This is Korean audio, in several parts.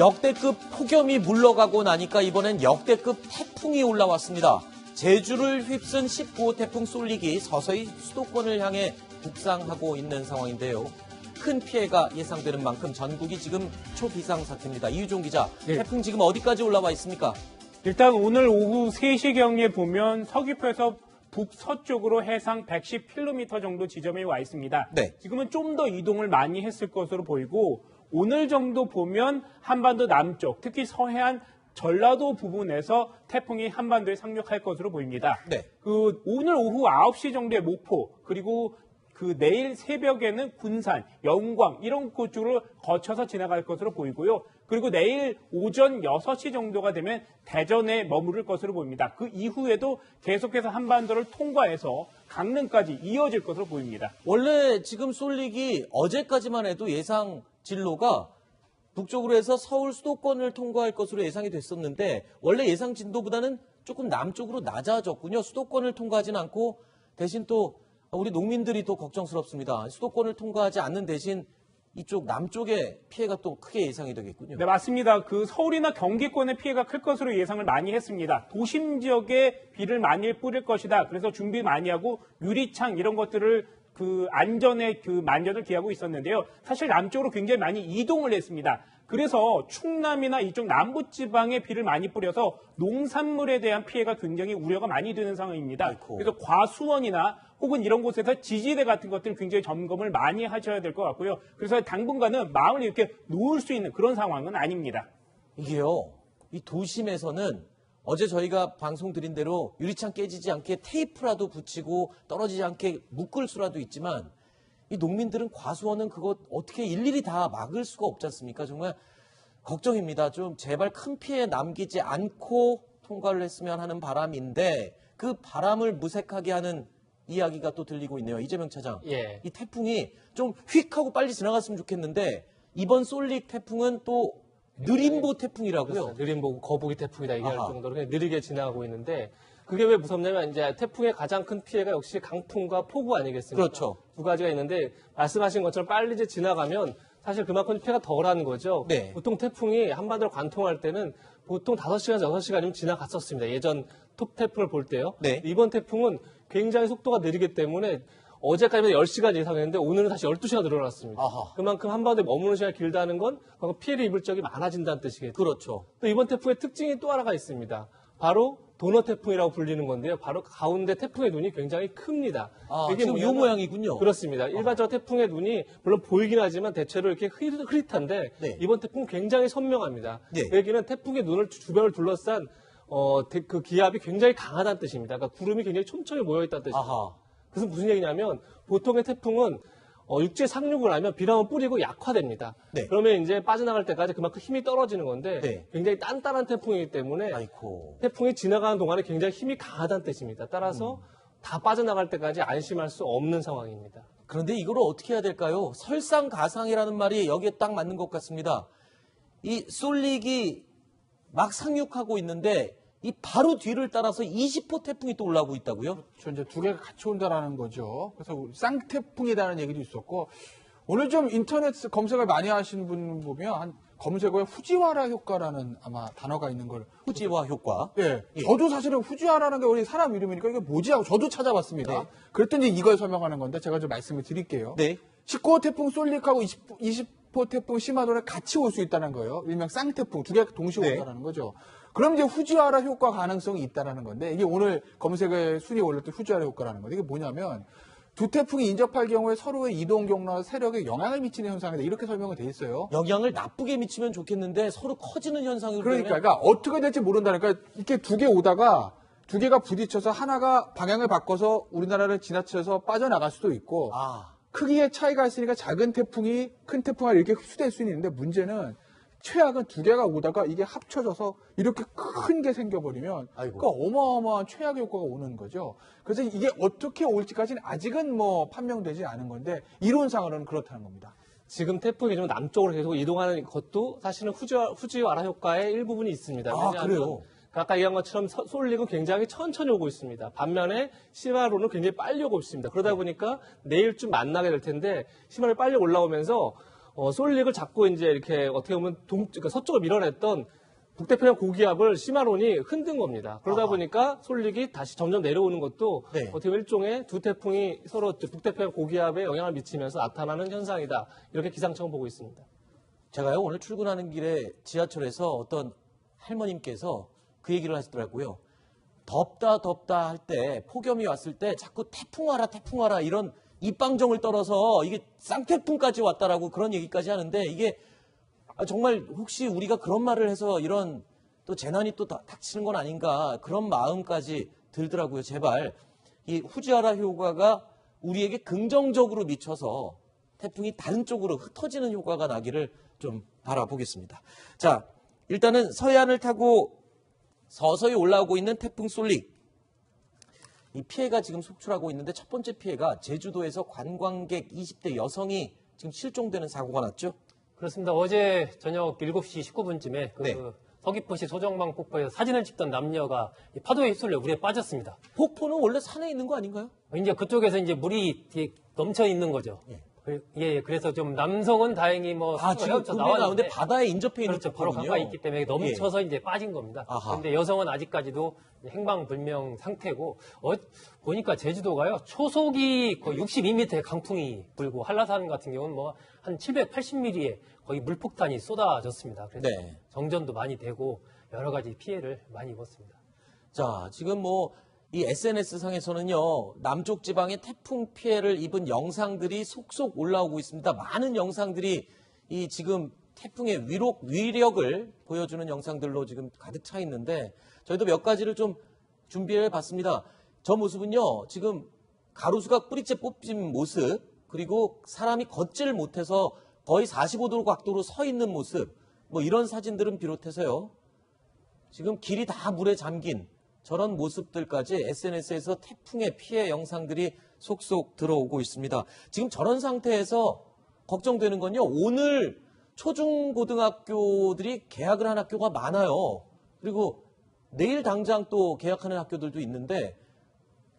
역대급 폭염이 물러가고 나니까 이번엔 역대급 태풍이 올라왔습니다. 제주를 휩쓴 19호 태풍 쏠릭이 서서히 수도권을 향해 북상하고 있는 상황인데요. 큰 피해가 예상되는 만큼 전국이 지금 초비상 상태입니다. 이유종 기자, 네. 태풍 지금 어디까지 올라와 있습니까? 일단 오늘 오후 3시경에 보면 서귀포에서 북서쪽으로 해상 110km 정도 지점에 와 있습니다. 네. 지금은 좀 더 이동을 많이 했을 것으로 보이고 오늘 정도 보면 한반도 남쪽, 특히 서해안 전라도 부분에서 태풍이 한반도에 상륙할 것으로 보입니다. 네. 오늘 오후 9시 정도에 목포, 그리고 내일 새벽에는 군산, 영광 이런 곳 쪽으로 거쳐서 지나갈 것으로 보이고요. 그리고 내일 오전 6시 정도가 되면 대전에 머무를 것으로 보입니다. 그 이후에도 계속해서 한반도를 통과해서 강릉까지 이어질 것으로 보입니다. 원래 지금 쏠릭이 어제까지만 해도 예상 진로가 북쪽으로 해서 서울 수도권을 통과할 것으로 예상이 됐었는데 원래 예상 진도보다는 조금 남쪽으로 낮아졌군요. 수도권을 통과하지는 않고 대신 또 우리 농민들이 더 걱정스럽습니다. 수도권을 통과하지 않는 대신 이쪽 남쪽에 피해가 또 크게 예상이 되겠군요. 네, 맞습니다. 서울이나 경기권의 피해가 클 것으로 예상을 많이 했습니다. 도심 지역에 비를 많이 뿌릴 것이다. 그래서 준비 많이 하고 유리창 이런 것들을 안전에 만전을 기하고 있었는데요. 사실 남쪽으로 굉장히 많이 이동을 했습니다. 그래서 충남이나 이쪽 남부지방에 비를 많이 뿌려서 농산물에 대한 피해가 굉장히 우려가 많이 되는 상황입니다. 아이고. 그래서 과수원이나 혹은 이런 곳에서 지지대 같은 것들 굉장히 점검을 많이 하셔야 될 것 같고요. 그래서 당분간은 마음을 이렇게 놓을 수 있는 그런 상황은 아닙니다. 이게요, 이 도심에서는 어제 저희가 방송 드린 대로 유리창 깨지지 않게 테이프라도 붙이고 떨어지지 않게 묶을 수라도 있지만 이 농민들은 과수원은 그거 어떻게 일일이 다 막을 수가 없지 않습니까? 정말 걱정입니다. 좀 제발 큰 피해 남기지 않고 통과를 했으면 하는 바람인데 그 바람을 무색하게 하는 이야기가 또 들리고 있네요. 이재명 차장. 예. 이 태풍이 좀 휙 하고 빨리 지나갔으면 좋겠는데 이번 쏠릭 태풍은 또 느림보 태풍이라고요. 그렇죠. 느림보 거북이 태풍이다 얘기할 아하. 정도로 그냥 느리게 지나가고 있는데 그게 왜 무섭냐면 이제 태풍의 가장 큰 피해가 역시 강풍과 폭우 아니겠습니까? 그렇죠. 두 가지가 있는데 말씀하신 것처럼 빨리 이제 지나가면 사실 그만큼 피해가 덜하는 거죠. 네. 보통 태풍이 한반도를 관통할 때는 보통 5시간에서 6시간이면 지나갔었습니다. 예전 톱 태풍을 볼 때요. 네. 이번 태풍은 굉장히 속도가 느리기 때문에 어제까지는 10시간 이상이었는데 오늘은 다시 12시간 늘어났습니다. 아하. 그만큼 한반도에 머무는 시간이 길다는 건 피해를 입을 적이 많아진다는 뜻이겠죠. 그렇죠. 또 이번 태풍의 특징이 또 하나가 있습니다. 바로 도넛 태풍이라고 불리는 건데요. 바로 가운데 태풍의 눈이 굉장히 큽니다. 아, 이게 지금 이 뭐냐면- 모양이군요. 그렇습니다. 일반적으로 태풍의 눈이 물론 보이긴 하지만 대체로 이렇게 흐릿한데 네. 이번 태풍은 굉장히 선명합니다. 네. 그 얘기는 태풍의 눈을 주변을 둘러싼 그 기압이 굉장히 강하다는 뜻입니다. 그러니까 구름이 굉장히 촘촘히 모여있다는 뜻입니다. 아하. 그래서 무슨 얘기냐면 보통의 태풍은 육지에 상륙을 하면 비랑은 뿌리고 약화됩니다. 네. 그러면 이제 빠져나갈 때까지 그만큼 힘이 떨어지는 건데 네. 굉장히 단단한 태풍이기 때문에 아이고. 태풍이 지나가는 동안에 굉장히 힘이 강하다는 뜻입니다. 따라서 다 빠져나갈 때까지 안심할 수 없는 상황입니다. 그런데 이걸 어떻게 해야 될까요? 설상가상이라는 말이 여기에 딱 맞는 것 같습니다. 이 쏠릭이 막 상륙하고 있는데 이 바로 뒤를 따라서 20호 태풍이 또 올라오고 있다고요? 이제 두 개가 같이 온다라는 거죠. 그래서 쌍태풍이라는 얘기도 있었고 오늘 좀 인터넷 검색을 많이 하시는 분 보면 한 검색어에 후지와라 효과라는 아마 단어가 있는 걸 후지와 효과. 예, 예. 저도 사실은 후지와라는 게 우리 사람 이름이니까 이게 뭐지 하고 저도 찾아봤습니다. 네. 그랬더니 이걸 설명하는 건데 제가 좀 말씀을 드릴게요. 네. 19호 태풍 쏠릭하고 20호 태풍 시마도는 같이 올 수 있다는 거예요. 일명 쌍태풍 두 개가 동시에 네. 온다는 거죠. 그럼 이제 후지와라 효과 가능성이 있다라는 건데 이게 오늘 검색에 순위에 올렸던 후지와라 효과라는 건데 이게 뭐냐면 두 태풍이 인접할 경우에 서로의 이동 경로와 세력에 영향을 미치는 현상이다 이렇게 설명이 돼 있어요. 영향을 나쁘게 미치면 좋겠는데 서로 커지는 현상이 그러니까 어떻게 될지 모른다니까 이렇게 두 개 오다가 두 개가 부딪혀서 하나가 방향을 바꿔서 우리나라를 지나쳐서 빠져나갈 수도 있고 아, 크기의 차이가 있으니까 작은 태풍이 큰 태풍과 이렇게 흡수될 수는 있는데 문제는 최악은 두 개가 오다가 이게 합쳐져서 이렇게 큰 게 생겨버리면 아이고. 그러니까 어마어마한 최악의 효과가 오는 거죠. 그래서 이게 어떻게 올지까지는 아직은 뭐 판명되지 않은 건데 이론상으로는 그렇다는 겁니다. 지금 태풍이 좀 남쪽으로 계속 이동하는 것도 사실은 후지와라 효과의 일부분이 있습니다. 아, 왜냐하면 그래요? 아까 얘기한 것처럼 쏠릭은 굉장히 천천히 오고 있습니다. 반면에 시마로는 굉장히 빨리 오고 있습니다. 그러다 보니까 내일쯤 만나게 될 텐데 시마로 빨리 올라오면서 솔릭을 자꾸 이제 이렇게 어떻게 보면 그러니까 서쪽을 밀어냈던 북태평양 고기압을 시마론이 흔든 겁니다. 그러다 보니까 솔릭이 다시 점점 내려오는 것도 네. 어떻게 보면 일종의 두 태풍이 서로 북태평양 고기압에 영향을 미치면서 나타나는 현상이다. 이렇게 기상청은 보고 있습니다. 제가요, 오늘 출근하는 길에 지하철에서 어떤 할머님께서 그 얘기를 하시더라고요. 덥다 할 때, 폭염이 왔을 때 자꾸 태풍 와라 이런 입방정을 떨어서 이게 쌍태풍까지 왔다라고 그런 얘기까지 하는데, 이게 정말 혹시 우리가 그런 말을 해서 이런 또 재난이 또 닥치는 건 아닌가, 그런 마음까지 들더라고요. 제발 이 후지아라 효과가 우리에게 긍정적으로 미쳐서 태풍이 다른 쪽으로 흩어지는 효과가 나기를 좀 바라보겠습니다. 자, 일단은 서해안을 타고 서서히 올라오고 있는 태풍 솔릭. 이 피해가 지금 속출하고 있는데, 첫 번째 피해가 제주도에서 관광객 20대 여성이 지금 실종되는 사고가 났죠? 그렇습니다. 어제 저녁 7시 19분쯤에 네. 서귀포시 소정방 폭포에서 사진을 찍던 남녀가 이 파도에 휩쓸려 물에 빠졌습니다. 폭포는 원래 산에 있는 거 아닌가요? 이제 그쪽에서 이제 물이 뒤에 넘쳐 있는 거죠. 예, 그래서 좀 남성은 다행히 뭐 지금 헤엄쳐 국내 가운데 나왔는데 바다에 인접해 있는 그렇죠. 바로 폭포군요. 가까이 있기 때문에 넘쳐서 이제 빠진 겁니다. 아하. 그런데 여성은 아직까지도 행방불명 상태고, 보니까 제주도가요, 초속이 거의 62m의 강풍이 불고, 한라산 같은 경우는 뭐 한 780mm의 거의 물폭탄이 쏟아졌습니다. 그래서 네. 정전도 많이 되고 여러 가지 피해를 많이 입었습니다. 자, 지금 뭐 이 SNS 상에서는요, 남쪽 지방의 태풍 피해를 입은 영상들이 속속 올라오고 있습니다. 많은 영상들이 이 지금 태풍의 위력을 보여주는 영상들로 지금 가득 차 있는데, 저희도 몇 가지를 좀 준비해 봤습니다. 저 모습은요, 지금 가로수가 뿌리째 뽑힌 모습, 그리고 사람이 걷지를 못해서 거의 45도 각도로 서 있는 모습, 뭐 이런 사진들은 비롯해서요, 지금 길이 다 물에 잠긴 저런 모습들까지 SNS에서 태풍의 피해 영상들이 속속 들어오고 있습니다. 지금 저런 상태에서 걱정되는 건요, 오늘 초중고등학교들이 개학을 한 학교가 많아요. 그리고 내일 당장 또 개학하는 학교들도 있는데,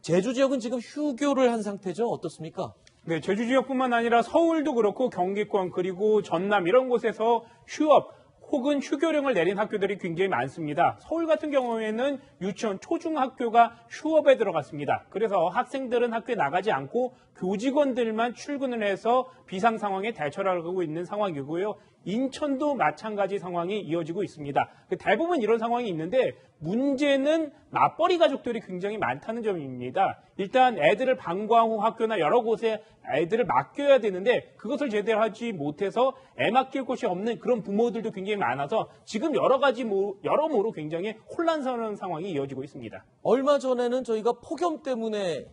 제주 지역은 지금 휴교를 한 상태죠? 어떻습니까? 네, 제주 지역뿐만 아니라 서울도 그렇고 경기권 그리고 전남 이런 곳에서 휴업 혹은 휴교령을 내린 학교들이 굉장히 많습니다. 서울 같은 경우에는 유치원, 초중학교가 휴업에 들어갔습니다. 그래서 학생들은 학교에 나가지 않고 교직원들만 출근을 해서 비상 상황에 대처를 하고 있는 상황이고요. 인천도 마찬가지 상황이 이어지고 있습니다. 대부분 이런 상황이 있는데, 문제는 맞벌이 가족들이 굉장히 많다는 점입니다. 일단 애들을 방과 후 학교나 여러 곳에 애들을 맡겨야 되는데, 그것을 제대로 하지 못해서 애 맡길 곳이 없는 그런 부모들도 굉장히 많아서 지금 여러모로 굉장히 혼란스러운 상황이 이어지고 있습니다. 얼마 전에는 저희가 폭염 때문에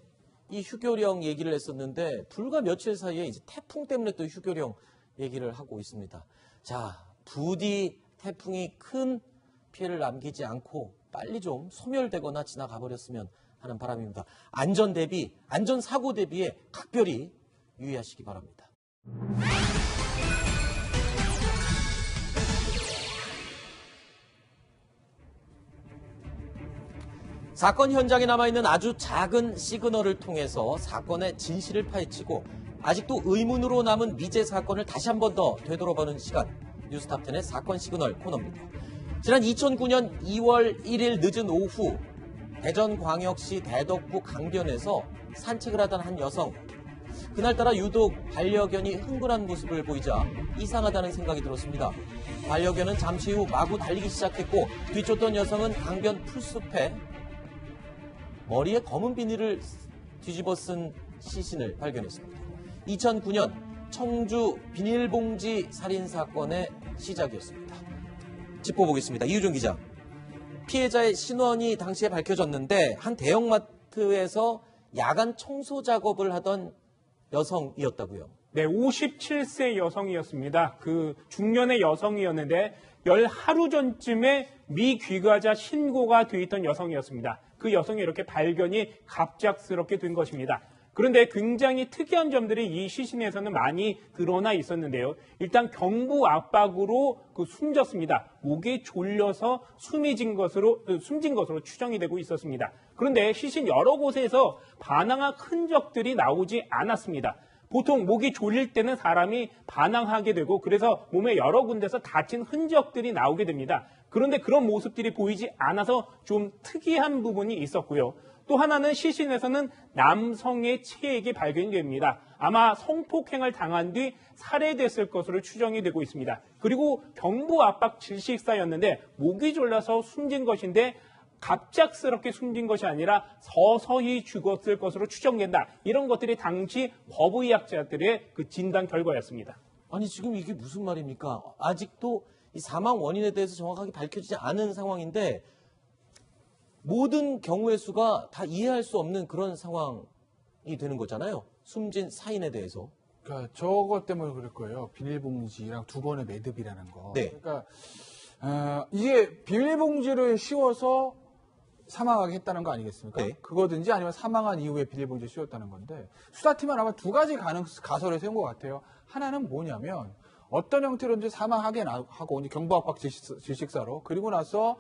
이 휴교령 얘기를 했었는데, 불과 며칠 사이에 이제 태풍 때문에 또 휴교령 얘기를 하고 있습니다. 자, 부디 태풍이 큰 피해를 남기지 않고 빨리 좀 소멸되거나 지나가 버렸으면 하는 바람입니다. 안전사고 대비에 각별히 유의하시기 바랍니다. 사건 현장에 남아있는 아주 작은 시그널을 통해서 사건의 진실을 파헤치고 아직도 의문으로 남은 미제 사건을 다시 한 번 더 되돌아보는 시간, 뉴스탑10의 사건 시그널 코너입니다. 지난 2009년 2월 1일 늦은 오후, 대전광역시 대덕구 강변에서 산책을 하던 한 여성, 그날따라 유독 반려견이 흥분한 모습을 보이자 이상하다는 생각이 들었습니다. 반려견은 잠시 후 마구 달리기 시작했고, 뒤쫓던 여성은 강변 풀숲에 머리에 검은 비닐을 뒤집어 쓴 시신을 발견했습니다. 2009년 청주 비닐봉지 살인사건의 시작이었습니다. 짚어보겠습니다. 이유준 기자. 피해자의 신원이 당시에 밝혀졌는데, 한 대형마트에서 야간 청소 작업을 하던 여성이었다고요. 네, 57세 여성이었습니다. 그 중년의 여성이었는데 열 하루 전쯤에 미귀가자 신고가 돼 있던 여성이었습니다. 그 여성이 이렇게 발견이 갑작스럽게 된 것입니다. 그런데 굉장히 특이한 점들이 이 시신에서는 많이 드러나 있었는데요. 일단 경부 압박으로 숨졌습니다. 목에 졸려서 숨진 것으로 추정이 되고 있었습니다. 그런데 시신 여러 곳에서 반항한 흔적들이 나오지 않았습니다. 보통 목이 졸릴 때는 사람이 반항하게 되고 그래서 몸에 여러 군데서 다친 흔적들이 나오게 됩니다. 그런데 그런 모습들이 보이지 않아서 좀 특이한 부분이 있었고요. 또 하나는 시신에서는 남성의 체액이 발견이 됩니다. 아마 성폭행을 당한 뒤 살해됐을 것으로 추정이 되고 있습니다. 그리고 경부 압박 질식사였는데 목이 졸라서 숨진 것인데 갑작스럽게 숨진 것이 아니라 서서히 죽었을 것으로 추정된다. 이런 것들이 당시 법의학자들의 그 진단 결과였습니다. 아니 지금 이게 무슨 말입니까? 아직도 이 사망 원인에 대해서 정확하게 밝혀지지 않은 상황인데 모든 경우의 수가 다 이해할 수 없는 그런 상황이 되는 거잖아요. 숨진 사인에 대해서. 그러니까 저것 때문에 그럴 거예요. 비닐봉지랑 두 번의 매듭이라는 거. 네. 그러니까 이게 비닐봉지를 씌워서 사망하게 했다는 거 아니겠습니까? 네. 그거든지 아니면 사망한 이후에 비닐봉지를 씌웠다는 건데 수사팀은 아마 두 가지 가설을 세운 것 같아요. 하나는 뭐냐면 어떤 형태로든지 사망하게 하고 경부압박 질식사로 그리고 나서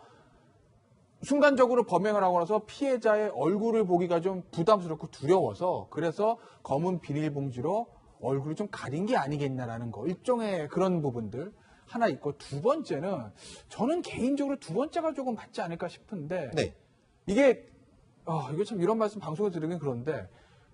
순간적으로 범행을 하고 나서 피해자의 얼굴을 보기가 좀 부담스럽고 두려워서 그래서 검은 비닐봉지로 얼굴을 좀 가린 게 아니겠나라는 거. 일종의 그런 부분들 하나 있고 두 번째는 저는 개인적으로 두 번째가 조금 맞지 않을까 싶은데 네. 이게 참 이런 말씀 방송에 드리긴 그런데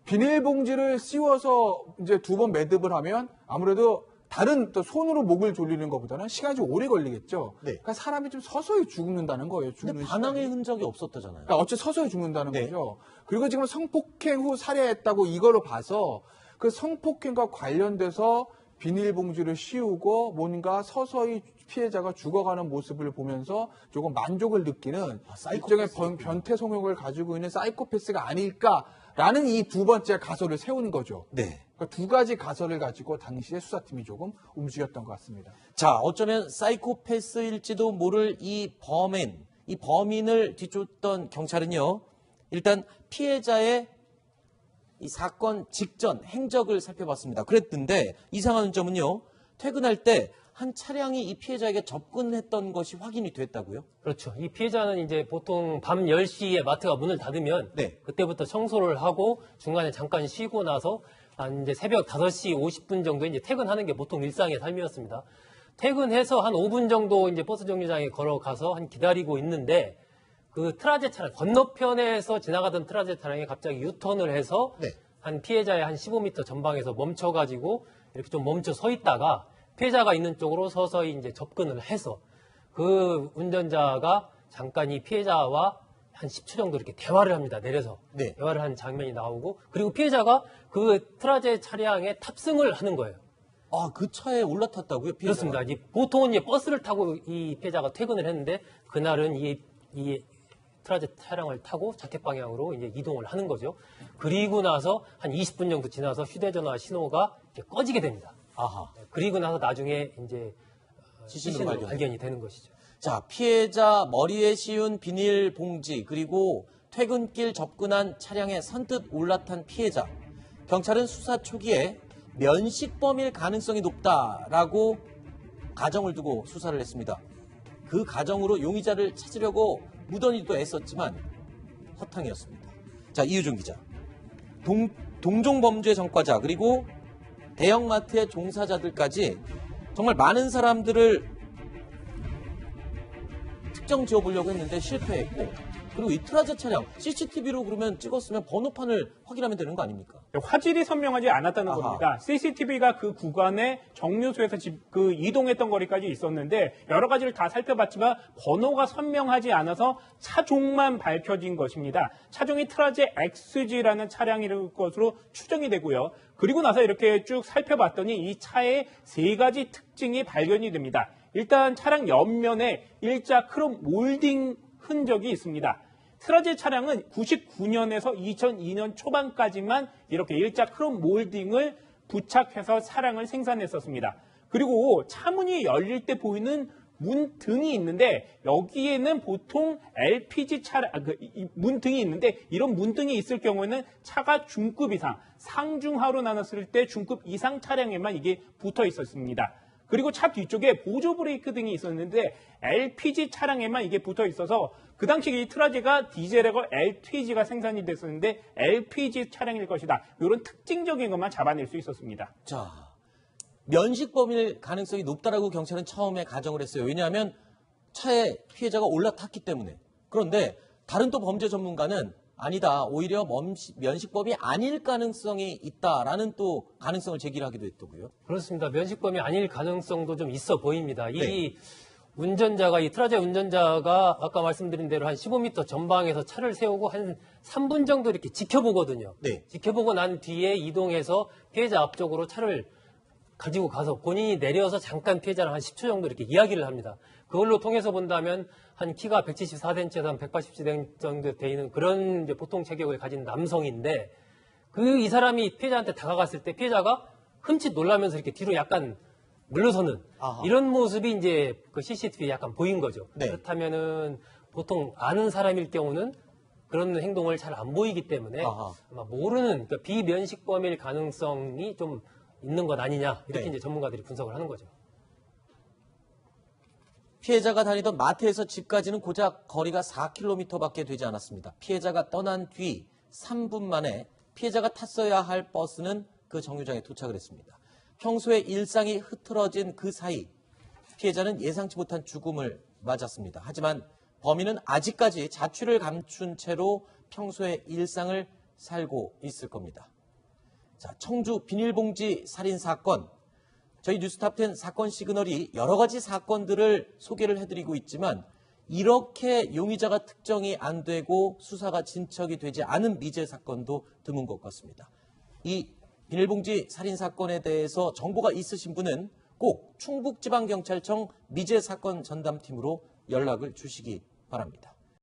비닐봉지를 씌워서 이제 두 번 매듭을 하면 아무래도 다른 또 손으로 목을 졸리는 것보다는 시간이 좀 오래 걸리겠죠. 네. 그러니까 사람이 좀 서서히 죽는다는 거예요. 근데 죽는 반항의 시간이. 흔적이 없었다잖아요. 그러니까 어째 서서히 죽는다는 네. 거죠. 그리고 지금 성폭행 후 살해했다고 이걸로 봐서 그 성폭행과 관련돼서 비닐봉지를 씌우고 뭔가 서서히 피해자가 죽어가는 모습을 보면서 조금 만족을 느끼는 일종의 변태 성욕을 가지고 있는 사이코패스가 아닐까라는 이 두 번째 가설을 세운 거죠. 네. 그러니까 두 가지 가설을 가지고 당시에 수사팀이 조금 움직였던 것 같습니다. 자, 어쩌면 사이코패스일지도 모를 이 범인을 뒤쫓던 경찰은요, 일단 피해자의 이 사건 직전 행적을 살펴봤습니다. 그랬는데 이상한 점은요, 퇴근할 때 한 차량이 이 피해자에게 접근했던 것이 확인이 됐다고요? 그렇죠. 이 피해자는 이제 보통 밤 10시에 마트가 문을 닫으면 네. 그때부터 청소를 하고 중간에 잠깐 쉬고 나서 한 이제 새벽 5시 50분 정도에 이제 퇴근하는 게 보통 일상의 삶이었습니다. 퇴근해서 한 5분 정도 이제 버스 정류장에 걸어가서 한 기다리고 있는데 그 트라제 차량 건너편에서 지나가던 트라제 차량이 갑자기 유턴을 해서 네. 한 피해자의 한 15m 전방에서 멈춰가지고 이렇게 좀 멈춰 서 있다가 피해자가 있는 쪽으로 서서히 이제 접근을 해서 그 운전자가 잠깐 이 피해자와 한 10초 정도 이렇게 대화를 합니다. 내려서 네. 대화를 하는 장면이 나오고 그리고 피해자가 그 트라제 차량에 탑승을 하는 거예요. 아, 그 차에 올라탔다고요? 피해자가? 그렇습니다. 이제 보통은 이제 버스를 타고 이 피해자가 퇴근을 했는데 그날은 이 트라제 차량을 타고 자택 방향으로 이제 이동을 하는 거죠. 그리고 나서 한 20분 정도 지나서 휴대전화 신호가 이제 꺼지게 됩니다. 아하. 그리고 나서 나중에 이제 시신으로 발견이 되는 것이죠. 자, 피해자 머리에 씌운 비닐봉지 그리고 퇴근길 접근한 차량에 선뜻 올라탄 피해자. 경찰은 수사 초기에 면식범일 가능성이 높다라고 가정을 두고 수사를 했습니다. 그 가정으로 용의자를 찾으려고 무던히도 애썼지만 허탕이었습니다. 자, 이유준 기자. 동종범죄 전과자 그리고 대형마트의 종사자들까지 정말 많은 사람들을 특정 지어보려고 했는데 실패했고 그리고 이 트라제 차량 CCTV로 그러면 찍었으면 번호판을 확인하면 되는 거 아닙니까? 화질이 선명하지 않았다는 아하. 겁니다. CCTV가 그 구간에 정류소에서 이동했던 거리까지 있었는데 여러 가지를 다 살펴봤지만 번호가 선명하지 않아서 차종만 밝혀진 것입니다. 차종이 트라제 XG라는 차량일 것으로 추정이 되고요. 그리고 나서 이렇게 쭉 살펴봤더니 이 차에 세 가지 특징이 발견이 됩니다. 일단 차량 옆면에 일자 크롬 몰딩 흔적이 있습니다. 트라제 차량은 99년에서 2002년 초반까지만 이렇게 일자 크롬 몰딩을 부착해서 차량을 생산했었습니다. 그리고 차문이 열릴 때 보이는 문등이 있는데 여기에는 보통 LPG 차량, 문등이 있는데 이런 문등이 있을 경우에는 차가 중급 이상, 상중하로 나눴을 때 중급 이상 차량에만 이게 붙어 있었습니다. 그리고 차 뒤쪽에 보조 브레이크 등이 있었는데 LPG 차량에만 이게 붙어 있어서 그 당시 이 트라제가 디젤하고 LTG가 생산이 됐었는데 LPG 차량일 것이다. 이런 특징적인 것만 잡아낼 수 있었습니다. 자, 면식범일 가능성이 높다라고 경찰은 처음에 가정을 했어요. 왜냐하면 차에 피해자가 올라탔기 때문에. 그런데 다른 또 범죄 전문가는 아니다. 오히려 면식범이 아닐 가능성이 있다라는 또 가능성을 제기하기도 했더고요. 그렇습니다. 면식범이 아닐 가능성도 좀 있어 보입니다. 이 네. 운전자가, 이 트라제 운전자가 아까 말씀드린 대로 한 15m 전방에서 차를 세우고 한 3분 정도 이렇게 지켜보거든요. 네. 지켜보고 난 뒤에 이동해서 피해자 앞쪽으로 차를 가지고 가서 본인이 내려서 잠깐 피해자랑 한 10초 정도 이렇게 이야기를 합니다. 그걸로 통해서 본다면 한 키가 174cm에서 한 180cm 정도 되는 그런 이제 보통 체격을 가진 남성인데 이 사람이 피해자한테 다가갔을 때 피해자가 흠칫 놀라면서 이렇게 뒤로 약간 물러서는 아하. 이런 모습이 이제 그 CCTV에 약간 보인 거죠. 네. 그렇다면은 보통 아는 사람일 경우는 그런 행동을 잘 안 보이기 때문에 아하. 아마 모르는 그러니까 비면식범일 가능성이 좀 있는 것 아니냐 이렇게 네. 이제 전문가들이 분석을 하는 거죠. 피해자가 다니던 마트에서 집까지는 고작 거리가 4km밖에 되지 않았습니다. 피해자가 떠난 뒤 3분 만에 피해자가 탔어야 할 버스는 그 정류장에 도착을 했습니다. 평소에 일상이 흐트러진 그 사이 피해자는 예상치 못한 죽음을 맞았습니다. 하지만 범인은 아직까지 자취를 감춘 채로 평소의 일상을 살고 있을 겁니다. 자, 청주 비닐봉지 살인 사건. 저희 뉴스탑10 사건 시그널이 여러 가지 사건들을 소개를 해드리고 있지만 이렇게 용의자가 특정이 안 되고 수사가 진척이 되지 않은 미제 사건도 드문 것 같습니다. 이 비닐봉지 살인 사건에 대해서 정보가 있으신 분은 꼭 충북지방경찰청 미제 사건 전담팀으로 연락을 주시기 바랍니다.